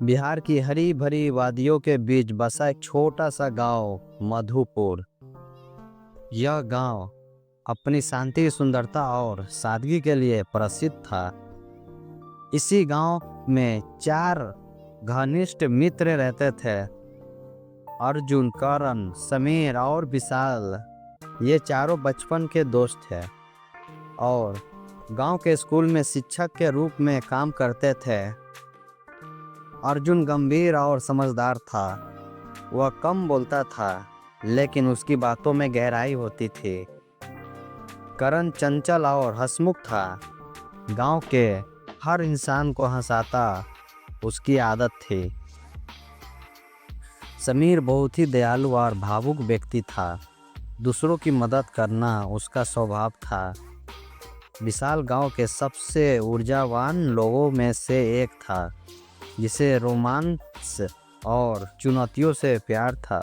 बिहार की हरी भरी वादियों के बीच बसा एक छोटा सा गांव मधुपुर। यह गांव अपनी शांति, सुंदरता और सादगी के लिए प्रसिद्ध था। इसी गांव में चार घनिष्ठ मित्र रहते थे: अर्जुन, करण, समीर और विशाल। ये चारों बचपन के दोस्त थे और गांव के स्कूल में शिक्षक के रूप में काम करते थे। अर्जुन गंभीर और समझदार था। वह कम बोलता था, लेकिन उसकी बातों में गहराई होती थी। करण चंचल और हंसमुख था। गांव के हर इंसान को हंसाता उसकी आदत थी। समीर बहुत ही दयालु और भावुक व्यक्ति था। दूसरों की मदद करना उसका स्वभाव था। विशाल गांव के सबसे ऊर्जावान लोगों में से एक था, जिसे रोमांस और चुनौतियों से प्यार था।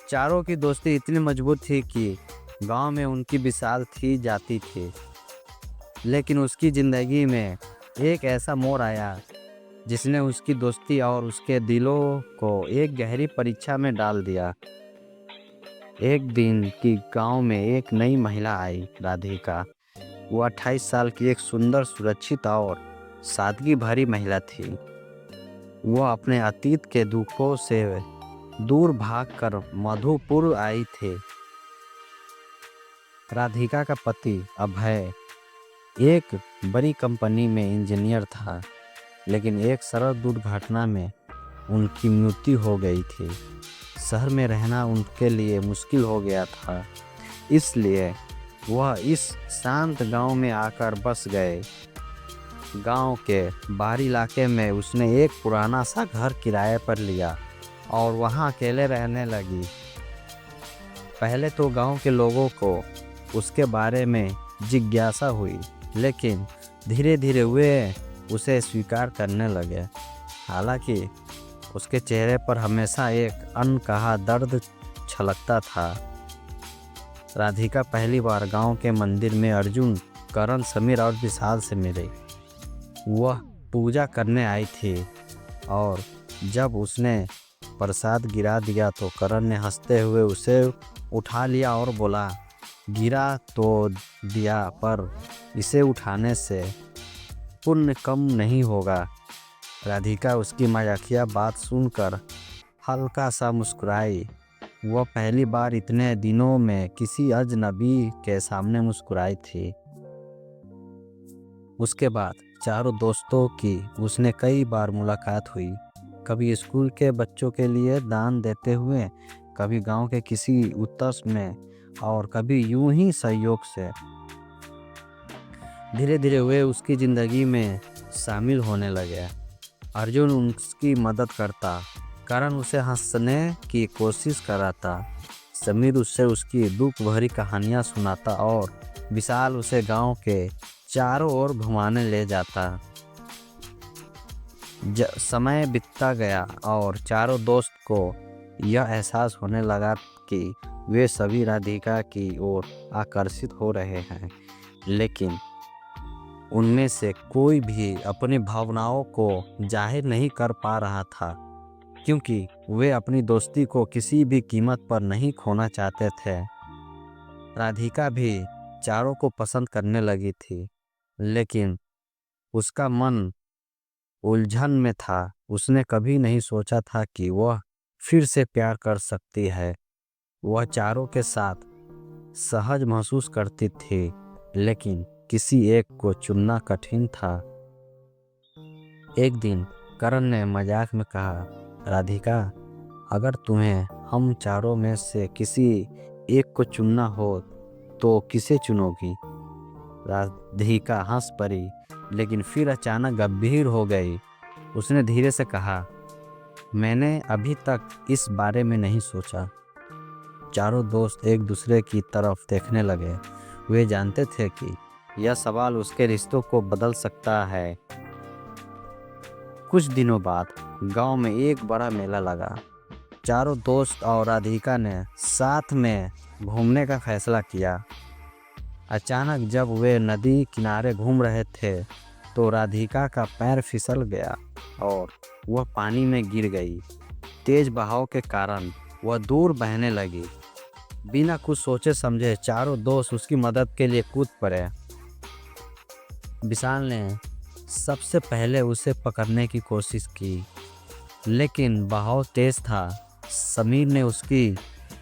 चारों की दोस्ती इतनी मजबूत थी कि गांव में उनकी विशाल थी जाती थी। लेकिन उसकी ज़िंदगी में एक ऐसा मोड़ आया जिसने उसकी दोस्ती और उसके दिलों को एक गहरी परीक्षा में डाल दिया। एक दिन की गांव में एक नई महिला आई, राधिका। वो 28 साल की एक सुंदर, सुरक्षित और सादगी भरी महिला थी। वो अपने अतीत के दुखों से दूर भागकर मधुपुर आई थी। राधिका का पति अभय एक बड़ी कंपनी में इंजीनियर था, लेकिन एक सड़क दुर्घटना में उनकी मृत्यु हो गई थी। शहर में रहना उनके लिए मुश्किल हो गया था, इसलिए वह इस शांत गांव में आकर बस गए। गांव के बाहरी इलाके में उसने एक पुराना सा घर किराए पर लिया और वहां अकेले रहने लगी। पहले तो गांव के लोगों को उसके बारे में जिज्ञासा हुई, लेकिन धीरे धीरे वे उसे स्वीकार करने लगे। हालांकि उसके चेहरे पर हमेशा एक अनकहा दर्द छलकता था। राधिका पहली बार गांव के मंदिर में अर्जुन, करण, समीर और विशाल से मिली। वह पूजा करने आई थी और जब उसने प्रसाद गिरा दिया तो करण ने हंसते हुए उसे उठा लिया और बोला, गिरा तो दिया, पर इसे उठाने से पुण्य कम नहीं होगा। राधिका उसकी मजाकिया बात सुनकर हल्का सा मुस्कुराई। वह पहली बार इतने दिनों में किसी अजनबी के सामने मुस्कुराई थी। उसके बाद चारों दोस्तों की उसने कई बार मुलाकात हुई, कभी स्कूल के बच्चों के लिए दान देते हुए, कभी गांव के किसी उत्सव में और कभी यूं ही सहयोग से। धीरे धीरे वे उसकी ज़िंदगी में शामिल होने लगे। अर्जुन उसकी मदद करता, करण उसे हंसने की कोशिश कराता, समीर उससे उसकी दुख भरी कहानियाँ सुनाता और विशाल उसे गांव के चारों ओर घुमाने ले जाता। समय बीतता गया और चारों दोस्त को यह एहसास होने लगा कि वे सभी राधिका की ओर आकर्षित हो रहे हैं, लेकिन उनमें से कोई भी अपनी भावनाओं को जाहिर नहीं कर पा रहा था, क्योंकि वे अपनी दोस्ती को किसी भी कीमत पर नहीं खोना चाहते थे। राधिका भी चारों को पसंद करने लगी थी, लेकिन उसका मन उलझन में था। उसने कभी नहीं सोचा था कि वह फिर से प्यार कर सकती है। वह चारों के साथ सहज महसूस करती थी, लेकिन किसी एक को चुनना कठिन था। एक दिन करण ने मजाक में कहा, राधिका, अगर तुम्हें हम चारों में से किसी एक को चुनना हो तो किसे चुनोगी? राधिका हंस पड़ी, लेकिन फिर अचानक गंभीर हो गई। उसने धीरे से कहा, मैंने अभी तक इस बारे में नहीं सोचा। चारों दोस्त एक दूसरे की तरफ देखने लगे। वे जानते थे कि यह सवाल उसके रिश्तों को बदल सकता है। कुछ दिनों बाद गांव में एक बड़ा मेला लगा। चारों दोस्त और राधिका ने साथ में घूमने का फैसला किया। अचानक जब वे नदी किनारे घूम रहे थे तो राधिका का पैर फिसल गया और वह पानी में गिर गई। तेज बहाव के कारण वह दूर बहने लगी। बिना कुछ सोचे समझे चारों दोस्त उसकी मदद के लिए कूद पड़े। विशाल ने सबसे पहले उसे पकड़ने की कोशिश की, लेकिन बहाव तेज था। समीर ने उसकी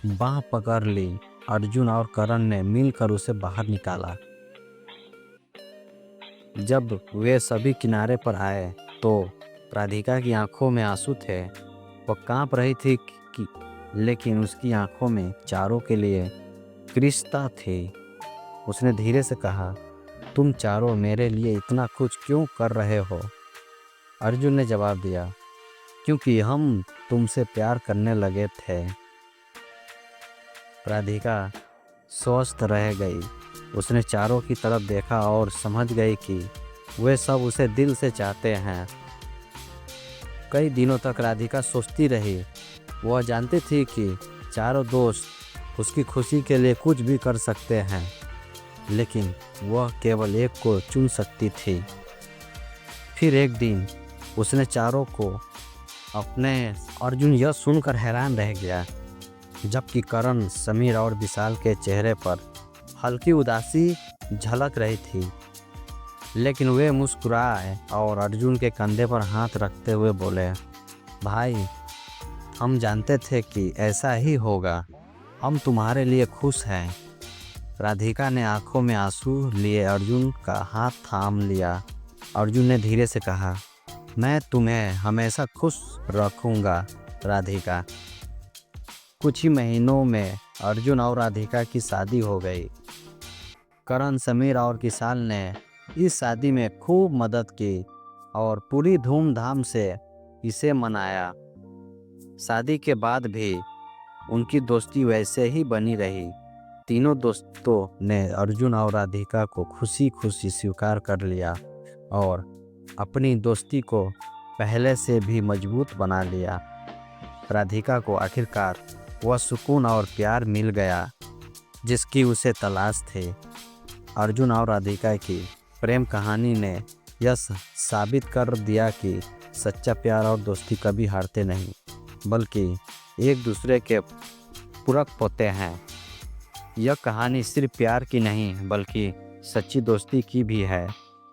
बाह पकड़ ली। अर्जुन और करण ने मिलकर उसे बाहर निकाला। जब वे सभी किनारे पर आए तो राधिका की आंखों में आंसू थे। वह कांप रही थी लेकिन उसकी आंखों में चारों के लिए क्रिस्ता थी। उसने धीरे से कहा, तुम चारों मेरे लिए इतना कुछ क्यों कर रहे हो? अर्जुन ने जवाब दिया, क्योंकि हम तुमसे प्यार करने लगे थे। राधिका स्वस्थ रह गई। उसने चारों की तरफ देखा और समझ गई कि वे सब उसे दिल से चाहते हैं। कई दिनों तक राधिका सोचती रही। वह जानती थी कि चारों दोस्त उसकी खुशी के लिए कुछ भी कर सकते हैं, लेकिन वह केवल एक को चुन सकती थी। फिर एक दिन उसने चारों को अपने अर्जुन यह सुनकर हैरान रह गया, जबकि करण, समीर और विशाल के चेहरे पर हल्की उदासी झलक रही थी। लेकिन वे मुस्कुराए और अर्जुन के कंधे पर हाथ रखते हुए बोले, भाई, हम जानते थे कि ऐसा ही होगा। हम तुम्हारे लिए खुश हैं। राधिका ने आंखों में आंसू लिए अर्जुन का हाथ थाम लिया। अर्जुन ने धीरे से कहा, मैं तुम्हें हमेशा खुश रखूंगा राधिका। कुछ ही महीनों में अर्जुन और राधिका की शादी हो गई। करण, समीर और विशाल ने इस शादी में खूब मदद की और पूरी धूमधाम से इसे मनाया। शादी के बाद भी उनकी दोस्ती वैसे ही बनी रही। तीनों दोस्तों ने अर्जुन और राधिका को खुशी खुशी स्वीकार कर लिया और अपनी दोस्ती को पहले से भी मजबूत बना लिया। राधिका को आखिरकार वह सुकून और प्यार मिल गया जिसकी उसे तलाश थी। अर्जुन और राधिका की प्रेम कहानी ने यह साबित कर दिया कि सच्चा प्यार और दोस्ती कभी हारते नहीं, बल्कि एक दूसरे के पूरक होते हैं। यह कहानी सिर्फ प्यार की नहीं बल्कि सच्ची दोस्ती की भी है।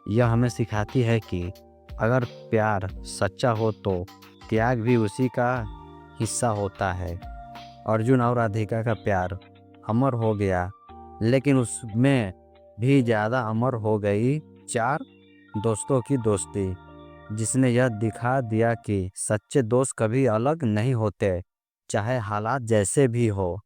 यह हमें सिखाती है कि अगर प्यार सच्चा हो तो त्याग भी उसी का हिस्सा होता है। अर्जुन और राधिका का प्यार अमर हो गया, लेकिन उसमें भी ज़्यादा अमर हो गई चार दोस्तों की दोस्ती, जिसने यह दिखा दिया कि सच्चे दोस्त कभी अलग नहीं होते, चाहे हालात जैसे भी हो।